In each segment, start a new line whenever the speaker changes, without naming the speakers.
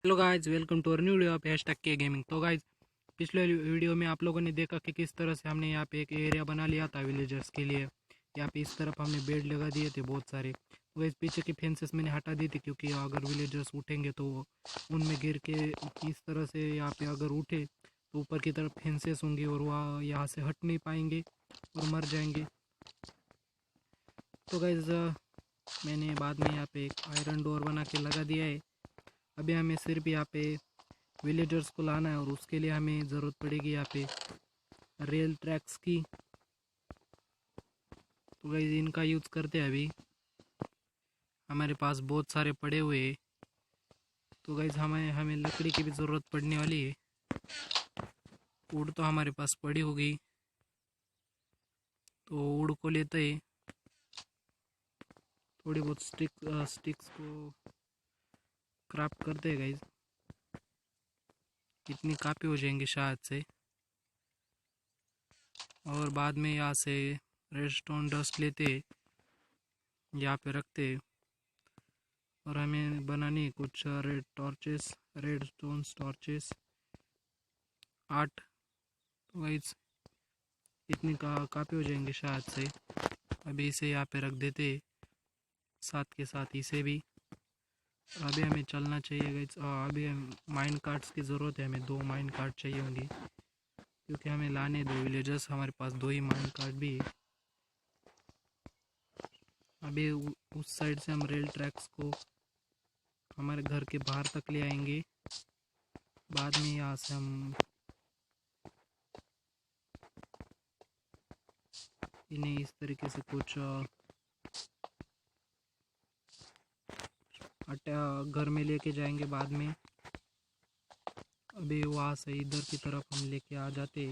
Hello guys, welcome to our new video of hashtag के gaming. तो guys, पिछले video में आप लोगों ने देखा कि किस तरह से हमने यहाँ पे एक एरिया बना लिया था विलेजर्स के लिए। यहाँ पे इस तरफ हमने बेड लगा दिए थे बहुत सारे। तो गाइज, पीछे की फेंसेस मैंने हटा दी थी क्योंकि अगर विलेजर्स उठेंगे तो उनमें गिर के इस तरह से यहाँ पे अगर उठे तो ऊपर की तरफ फेंसेस होंगी और वह यहाँ से हट नहीं पाएंगे और मर जाएंगे। तो गाइज, मैंने बाद में यहाँ पे एक आयरन डोर बना के लगा दिया है। अभी हमें सिर्फ यहाँ पे विलेजर्स को लाना है और उसके लिए हमें ज़रूरत पड़ेगी यहाँ पे रेल ट्रैक्स की। तो गाइस, इनका यूज़ करते हैं। अभी हमारे पास बहुत सारे पड़े हुए हैं। तो गाइस, हमें हमें लकड़ी की भी ज़रूरत पड़ने वाली है। वुड तो हमारे पास पड़ी होगी, तो वुड को लेते हैं। थोड़ी बहुत स्टिक्स को क्राफ्ट करते हैं गाइस। इतनी काफ़ी हो जाएंगे शायद से। और बाद में यहाँ से रेडस्टोन डस्ट लेते हैं, यहाँ पे रखते हैं। और हमें बनानी है कुछ red torches, red stone torches 8। तो गाइस, इतनी काफ़ी हो जाएंगे शायद से। अभी इसे यहाँ पे रख देते, साथ के साथ इसे भी। अभी हमें चलना चाहिए गाइस। अभी माइन कार्ड्स की ज़रूरत है, हमें 2 माइन कार्ड चाहिए होंगे क्योंकि हमें लाने 2 विलेजर्स, हमारे पास 2 ही माइन कार्ड भी है। अभी उस साइड से हम रेल ट्रैक्स को हमारे घर के बाहर तक ले आएंगे। बाद में यहाँ से हम इन्हें इस तरीके से कुछ घर में लेके जाएंगे बाद में। अभी वहाँ से इधर की तरफ हम लेके आ जाते।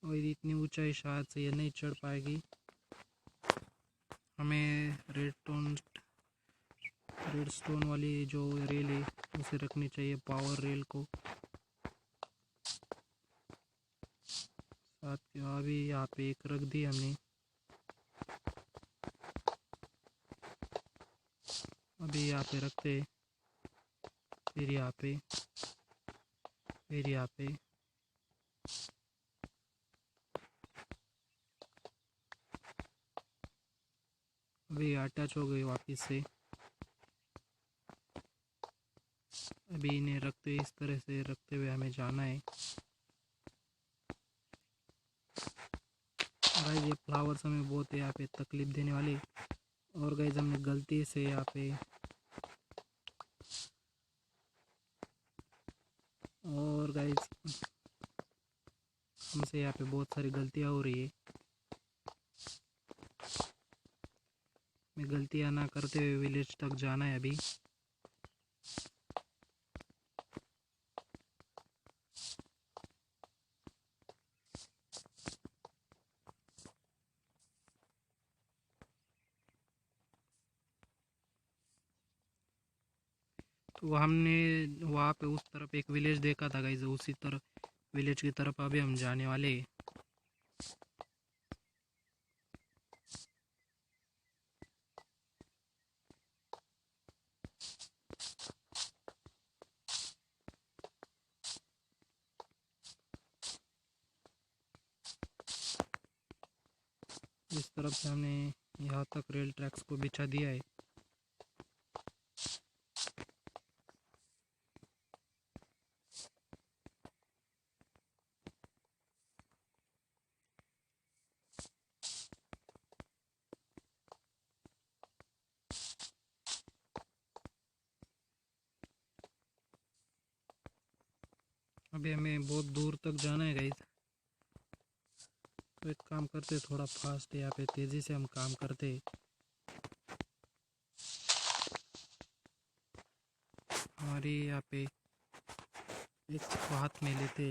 और इतनी ऊंचाई शायद से ये नहीं चढ़ पाएगी। हमें रेड स्टोन वाली जो रेल है उसे रखनी चाहिए, पावर रेल को साथ के। अभी यहाँ पे एक रख दी हमने। अभी यहाँ पे रखते, फिर यहाँ पे, फिर यहाँ पे। अभी अटैच हो गई वापस से। अभी इन्हें रखते, इस तरह से रखते हुए हमें जाना है। गाइस, ये फ्लावर्स हमें बहुत यहाँ पे तकलीफ देने वाले। और गाइस, हमने गलती से यहाँ पे, और गाइस हमसे यहाँ पे बहुत सारी गलतियाँ हो रही है। मैं गलतियाँ ना करते हुए विलेज तक जाना है अभी। तो हमने वहाँ पे उस तरफ एक विलेज देखा था गाइस, उसी तरफ विलेज की तरफ अभी हम जाने वाले हैं। इस तरफ से हमने यहाँ तक रेल ट्रैक्स को बिछा दिया है। अभी हमें बहुत दूर तक जाना है गाइस। तो एक काम करते, थोड़ा फास्ट यहाँ पे तेज़ी से हम काम करते। हमारी यहाँ पे एक हाथ में लेते।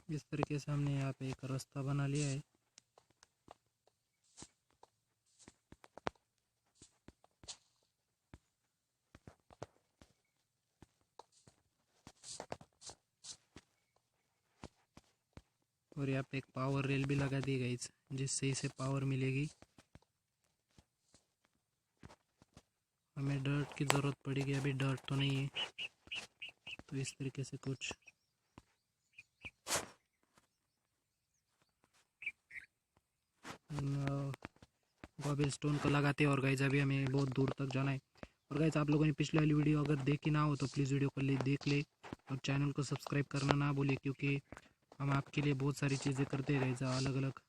इस तरीके से हमने यहाँ पे एक रास्ता बना लिया है। और यहाँ पे एक पावर रेल भी लगा दी गई जिससे इसे पावर मिलेगी। हमें डर्ट की ज़रूरत पड़ेगी, अभी डर्ट तो नहीं है, तो इस तरीके से कुछ कॉबल स्टोन को लगाते हैं। और गाइज अभी हमें बहुत दूर तक जाना है। और गाइज आप लोगों ने पिछले वाली वीडियो अगर देखी ना हो तो प्लीज़ वीडियो को देख ले और चैनल को सब्सक्राइब करना ना भूले, क्योंकि हम आपके लिए बहुत सारी चीज़ें करते हैं गाइज अलग अलग।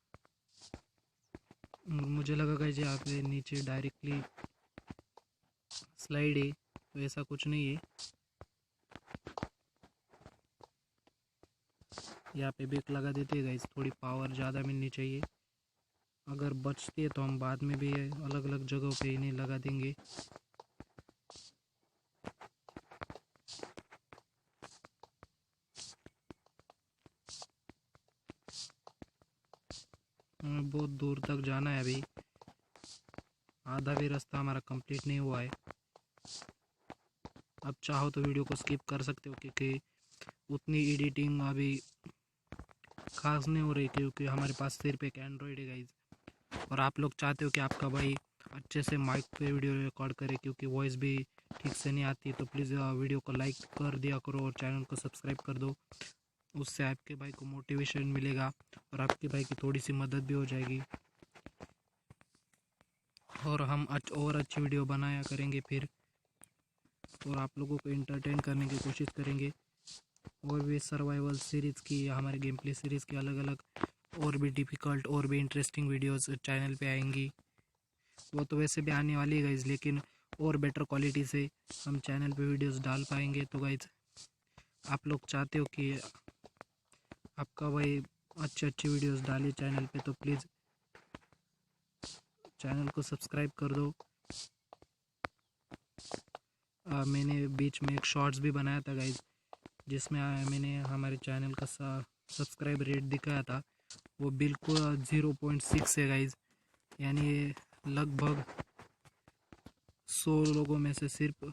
मुझे लगा गाइज यहाँ पे नीचे डायरेक्टली स्लाइड है, तो ऐसा कुछ नहीं है। यहाँ पे ब्रेक लगा देते हैं गाइज, थोड़ी पावर ज़्यादा मिलनी चाहिए। अगर बचती है तो हम बाद में भी अलग अलग जगहों पे इन्हें लगा देंगे। हमें बहुत दूर तक जाना है, अभी आधा भी रास्ता हमारा कंप्लीट नहीं हुआ है। अब चाहो तो वीडियो को स्किप कर सकते हो, क्योंकि उतनी एडिटिंग अभी खास नहीं हो रही, क्योंकि हमारे पास सिर्फ एक एंड्रॉयड है गाइज। और आप लोग चाहते हो कि आपका भाई अच्छे से माइक पे वीडियो रिकॉर्ड करे, क्योंकि वॉइस भी ठीक से नहीं आती, तो प्लीज़ वीडियो को लाइक कर दिया करो और चैनल को सब्सक्राइब कर दो। उससे आपके भाई को मोटिवेशन मिलेगा और आपके भाई की थोड़ी सी मदद भी हो जाएगी, और हम और अच्छी वीडियो बनाया करेंगे फिर, और आप लोगों को एंटरटेन करने की कोशिश करेंगे। और भी सर्वाइवल सीरीज़ की या हमारे गेम प्ले सीरीज़ की अलग अलग और भी डिफ़िकल्ट और भी इंटरेस्टिंग वीडियोस चैनल पे आएंगी। वो तो वैसे भी आने वाली है गाइज, लेकिन और बेटर क्वालिटी से हम चैनल पे वीडियोस डाल पाएंगे। तो गाइज आप लोग चाहते हो कि आपका भाई अच्छी वीडियोस डाले चैनल पे, तो प्लीज़ चैनल को सब्सक्राइब कर दो। मैंने बीच में एक शॉर्ट्स भी बनाया था गाइज, जिसमें मैंने हमारे चैनल का सब्सक्राइब रेट दिखाया था, वो बिल्कुल 0.6 है गाइज। यानी लगभग 100 लोगों में से सिर्फ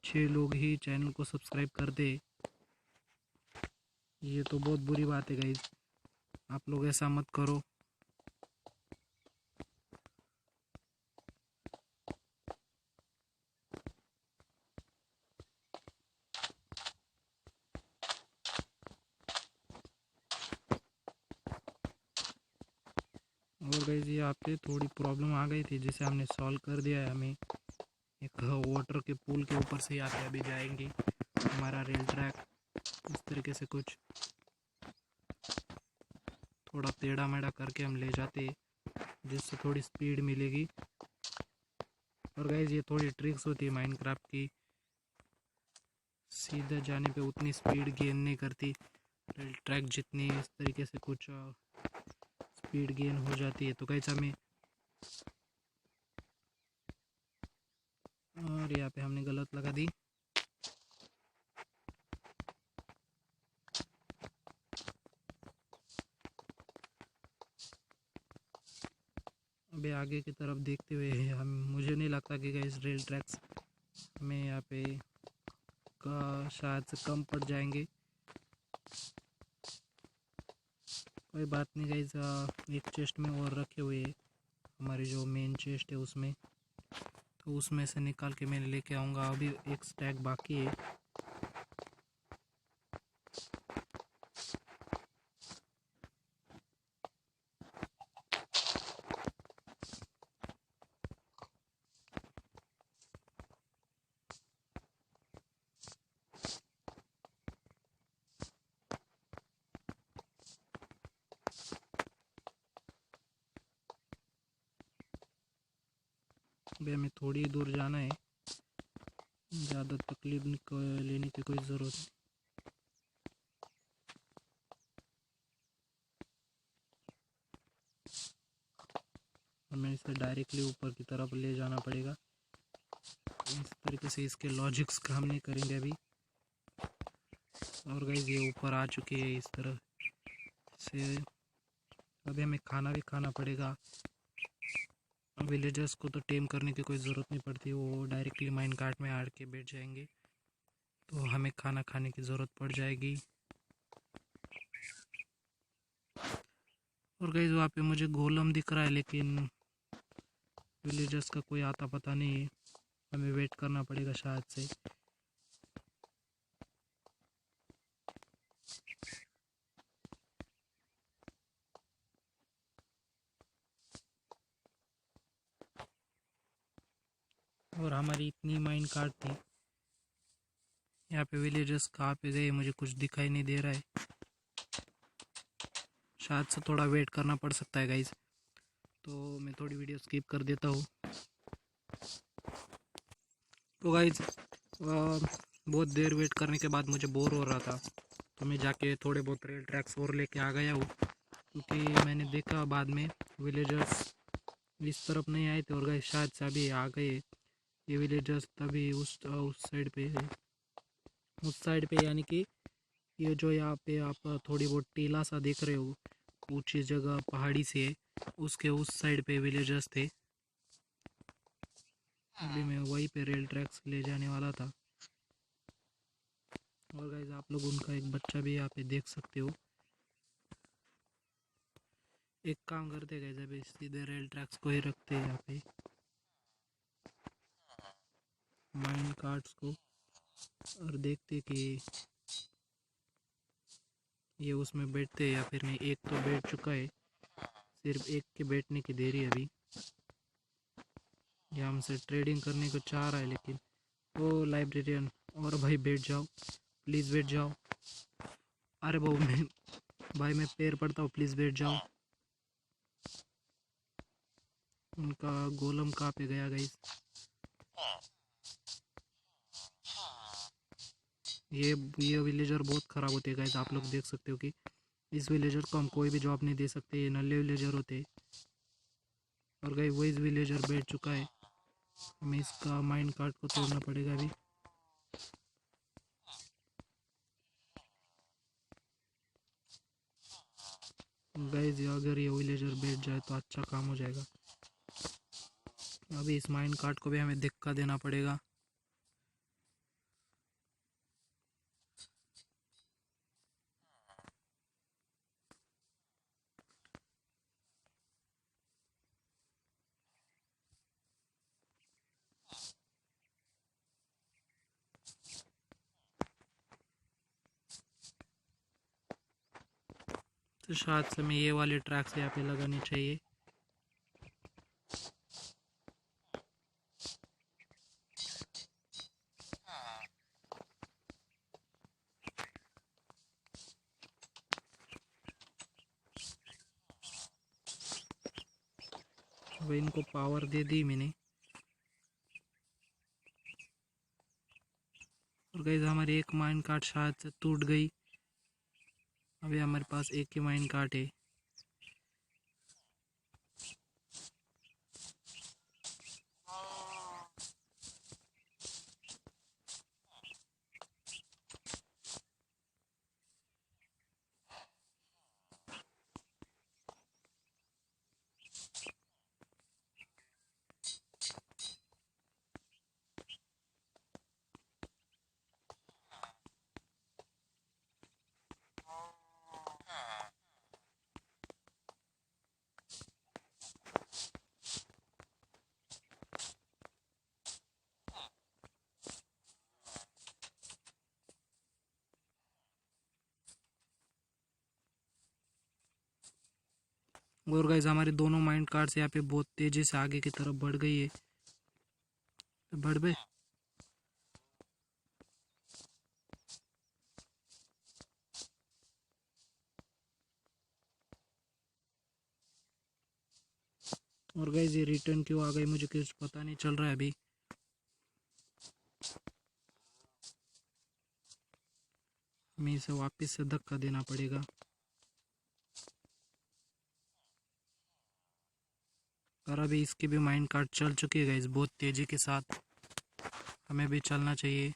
6 लोग ही चैनल को सब्सक्राइब करते। ये तो बहुत बुरी बात है गाइज, आप लोग ऐसा मत करो। और गाइज यहाँ पे थोड़ी प्रॉब्लम आ गई थी, जिसे हमने सॉल्व कर दिया है। हमें एक वाटर के पुल के ऊपर से यहाँ पे अभी जाएंगे हमारा रेल ट्रैक, इस तरीके से कुछ थोड़ा टेढ़ा मेढ़ा करके हम ले जाते, जिससे थोड़ी स्पीड मिलेगी। और गाइज ये थोड़ी ट्रिक्स होती है माइनक्राफ्ट की, सीधा जाने पे उतनी स्पीड गेन नहीं करती रेल ट्रैक जितनी, इस तरीके से कुछ स्पीड गेन हो जाती है। तो गाइज हमें, और यहाँ पे हमने गलत लगा दी। अभी आगे की तरफ देखते हुए हम, मुझे नहीं लगता कि गाइस रेल ट्रैक्स हमें यहाँ पे का शायद से कम पड़ जाएंगे। कोई बात नहीं गाइस, एक चेस्ट में और रखे हुए हमारी जो मेन चेस्ट है उसमें, तो उसमें से निकाल के मैं लेके आऊँगा। अभी एक स्टैक बाकी है। अभी हमें थोड़ी दूर जाना है, ज़्यादा तकलीफ लेने की कोई ज़रूरत नहीं। हमें इसे डायरेक्टली ऊपर की तरफ ले जाना पड़ेगा। इस तरीके से इसके लॉजिक्स काम नहीं करेंगे अभी। और गाइस ये ऊपर आ चुकी है इस तरह से। अभी हमें खाना भी खाना पड़ेगा। विलेजर्स को तो टेम करने की कोई ज़रूरत नहीं पड़ती, वो डायरेक्टली माइन कार्ट में आड़ के बैठ जाएंगे, तो हमें खाना खाने की ज़रूरत पड़ जाएगी। और गाइस वहाँ पे मुझे गोलम दिख रहा है, लेकिन विलेजर्स का कोई आता पता नहीं है। हमें वेट करना पड़ेगा शायद से। और हमारी इतनी माइन कार्ड थी। यहाँ पे विलेजर्स कहाँ पे गए मुझे कुछ दिखाई नहीं दे रहा है। शायद से थोड़ा वेट करना पड़ सकता है गाइस, तो मैं थोड़ी वीडियो स्किप कर देता हूँ। तो गाइस बहुत देर वेट करने के बाद मुझे बोर हो रहा था, तो मैं जाके थोड़े बहुत रेल ट्रैक्स और लेके आ गया हूँ, क्योंकि मैंने देखा बाद में विलेजर्स इस तरफ नहीं आए थे और गाइस शायद से अभी आ गए ये विलेजर्स, तभी उस साइड पे है। उस साइड पे यानी कि ये जो यहाँ पे आप थोड़ी बहुत टीला सा देख रहे हो, ऊंची जगह पहाड़ी से, उसके उस साइड पे विलेजर्स थे। अभी मैं वहीं पे रेल ट्रैक्स ले जाने वाला था। और गाइस आप लोग उनका एक बच्चा भी यहाँ पे देख सकते हो। एक काम करते गाइस, अभी सीधे रेल ट्रैक्स को ही रखते हैं यहाँ पे माइन कार्ड्स को, और देखते कि ये उसमें बैठते हैं या फिर नहीं। एक तो बैठ चुका है, सिर्फ एक के बैठने की देरी है अभी। ये हमसे ट्रेडिंग करने को चाह रहा है, लेकिन वो लाइब्रेरियन, और भाई बैठ जाओ, प्लीज़ बैठ जाओ। अरे भाई मैं पैर पड़ता हूँ, प्लीज़ बैठ जाओ। उनका गोलम कहाँ पे गया गाइस? ये विलेजर बहुत ख़राब होते हैं गाइस, आप लोग देख सकते हो कि इस विलेजर को हम कोई भी जॉब नहीं दे सकते, ये नल्ले विलेजर होते। और गाइस वही विलेजर बैठ चुका है, हमें इसका माइंड कार्ड को तोड़ना पड़ेगा अभी। गाइस अगर ये विलेजर बैठ जाए तो अच्छा काम हो जाएगा। अभी इस माइंड कार्ड को भी हमें धक्का देना पड़ेगा। तो शायद से हमें ये वाले ट्रैक्स यहाँ पे लगानी चाहिए। वही इनको पावर दे दी मैंने। और गाइस हमारी एक माइन कार्ड शायद से टूट गई। अभी हमारे पास एक ही माइन कार्ड है। और गाइस हमारे दोनों माइंड कार्ड्स यहाँ पे बहुत तेजी से आगे की तरफ बढ़ गई है। बढ़ गए। और गाइस ये रिटर्न क्यों आ गई मुझे कुछ पता नहीं चल रहा है अभी। हमें इसे वापस से धक्का देना पड़ेगा। और अभी इसकी भी माइंड कार्ड चल चुकी है गाइस बहुत तेज़ी के साथ। हमें भी चलना चाहिए।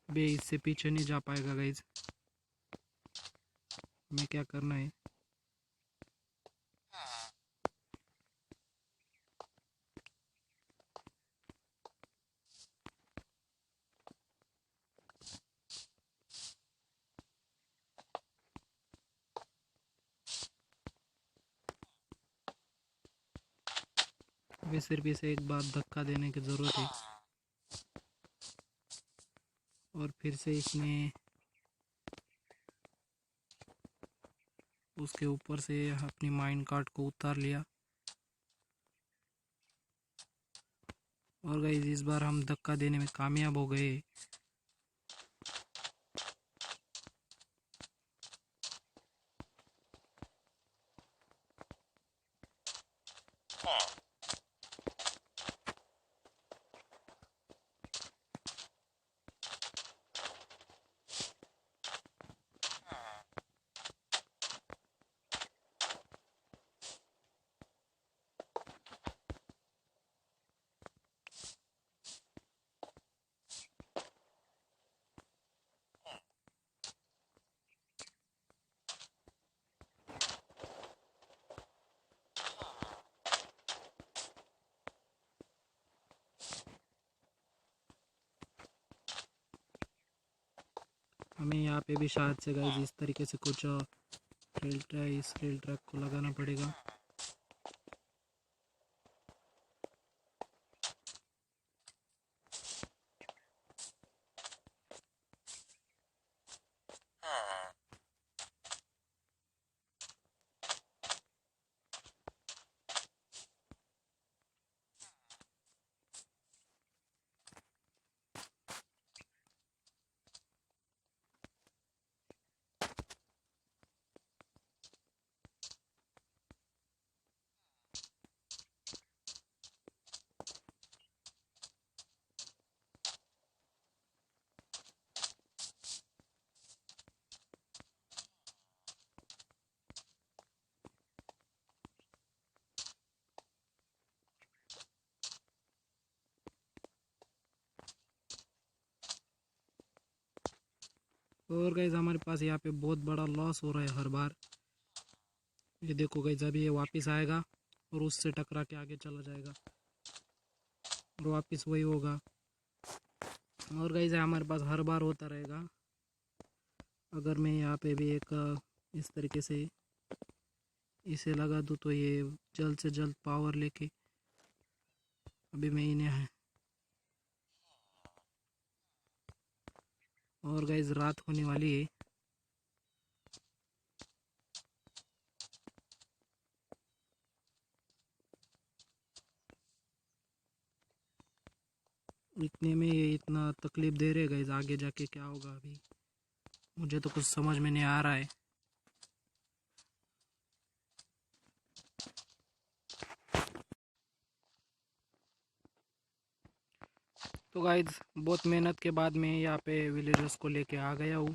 बे इससे पीछे नहीं जा पाएगा गाइज। हमें क्या करना है, हमें सिर्फ इसे एक बार धक्का देने की ज़रूरत है और फिर से इसने उसके ऊपर से अपनी माइन कार्ट को उतार लिया। और गाइस इस बार हम धक्का देने में कामयाब हो गए। हमें यहाँ पे भी शायद से गाइस इस तरीके से कुछ इस रेल ट्रैक को लगाना पड़ेगा। और गाइज हमारे पास यहाँ पे बहुत बड़ा लॉस हो रहा है हर बार। ये देखो गाइज अभी ये वापस आएगा और उससे टकरा के आगे चला जाएगा और वापस वही होगा। और गाइज हमारे पास हर बार होता रहेगा। अगर मैं यहाँ पे भी एक इस तरीके से इसे लगा दूँ तो ये जल्द से जल्द पावर लेके अभी मैं इन्हें। और गाइज रात होने वाली है। इतने में ये इतना तकलीफ दे रहे गाइज, आगे जाके क्या होगा अभी मुझे तो कुछ समझ में नहीं आ रहा है। तो गाइज बहुत मेहनत के बाद मैं यहाँ पे विलेजर्स को लेके आ गया हूँ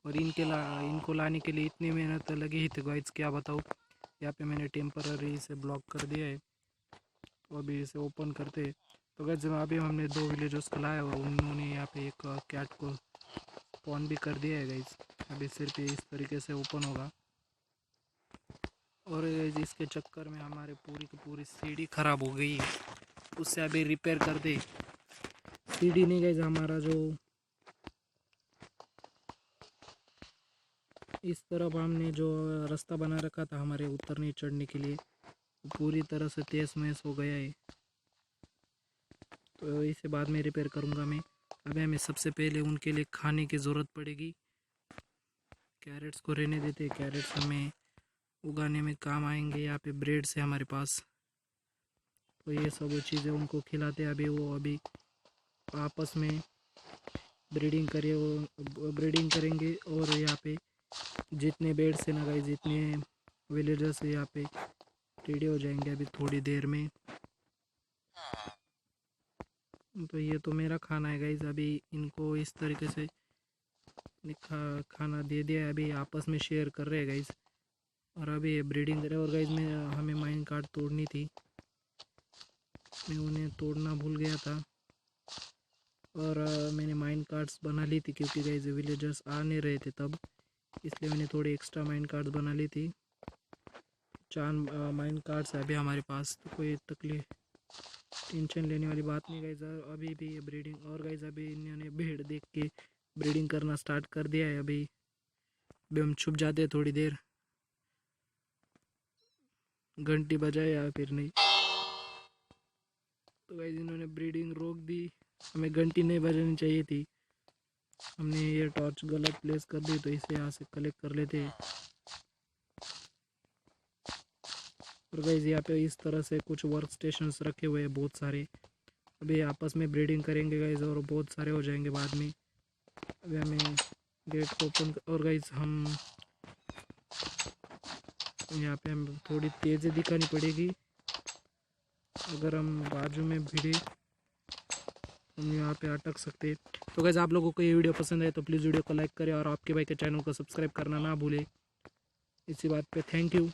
और इनको लाने के लिए इतनी मेहनत लगी ही थी गाइज क्या बताऊँ। यहाँ पे मैंने टेम्पररी इसे ब्लॉक कर दिया है तो अभी इसे ओपन करते हैं। तो गाइज अभी हमने 2 विलेजर्स को लाया हुआ, उन्होंने यहाँ पे एक कैट को स्पॉन भी कर दिया है गाइज। अभी सिर्फ इस तरीके से ओपन होगा और इसके चक्कर में हमारे पूरी की पूरी सीढ़ी ख़राब हो गई है, उससे अभी रिपेयर कर दे। सीढ़ी नहीं गाइज, हमारा जो इस तरफ हमने जो रास्ता बना रखा था हमारे उतरने चढ़ने के लिए वो पूरी तरह से तहस महस हो गया है। तो इसे बाद में रिपेयर करूँगा मैं। अभी हमें सबसे पहले उनके लिए खाने की ज़रूरत पड़ेगी। कैरेट्स को रहने देते, कैरेट्स हमें उगाने में काम आएंगे। यहाँ पे ब्रेड से हमारे पास, तो ये सब चीज़ें उनको खिलाते। अभी वो अभी आपस में ब्रीडिंग करेंगे और यहाँ पे जितने बेड से ना गाइस, जितने विलेजर्स यहाँ पे रेडी हो जाएंगे अभी थोड़ी देर में। तो ये तो मेरा खाना है गाइस, अभी इनको इस तरीके से खाना दे दिया है, अभी आपस में शेयर कर रहे हैं गाइस और अभी ब्रीडिंग कर रहे हैं। और गाइस में हमें माइन कार्ड तोड़नी थी, मैं उन्हें तोड़ना भूल गया था और मैंने माइन कार्ड्स बना ली थी क्योंकि गाइस विलेजर्स आ नहीं रहे थे तब, इसलिए मैंने थोड़ी एक्स्ट्रा माइन कार्ड्स बना ली थी। 4 माइन कार्ड्स है अभी हमारे पास, तो कोई टेंशन लेने वाली बात नहीं गाइस। अभी भी ये ब्रीडिंग, और गाइस अभी इन्होंने भीड़ देख के ब्रीडिंग करना स्टार्ट कर दिया है। अभी हम छुप जाते हैं थोड़ी देर, घंटी बजाए या फिर नहीं। तो गाइस इन्होंने ब्रीडिंग रोक दी, हमें घंटी नहीं बजानी चाहिए थी। हमने ये टॉर्च गलत प्लेस कर दी, तो इसे यहाँ से कलेक्ट कर लेते हैं। और गाइस यहाँ पे इस तरह से कुछ वर्क स्टेशंस रखे हुए हैं बहुत सारे। अभी आपस में ब्रीडिंग करेंगे गाइस और बहुत सारे हो जाएंगे बाद में। अभी हमें गेट को ओपन और गाइस हम यहाँ पे हम थोड़ी तेज़ी दिखानी पड़ेगी। अगर हम बाजू में भिड़े हम यहाँ पे अटक सकते हैं। तो गाइस आप लोगों को ये वीडियो पसंद है तो प्लीज़ वीडियो को लाइक करें और आपके भाई के चैनल को सब्सक्राइब करना ना भूलें। इसी बात पे थैंक यू।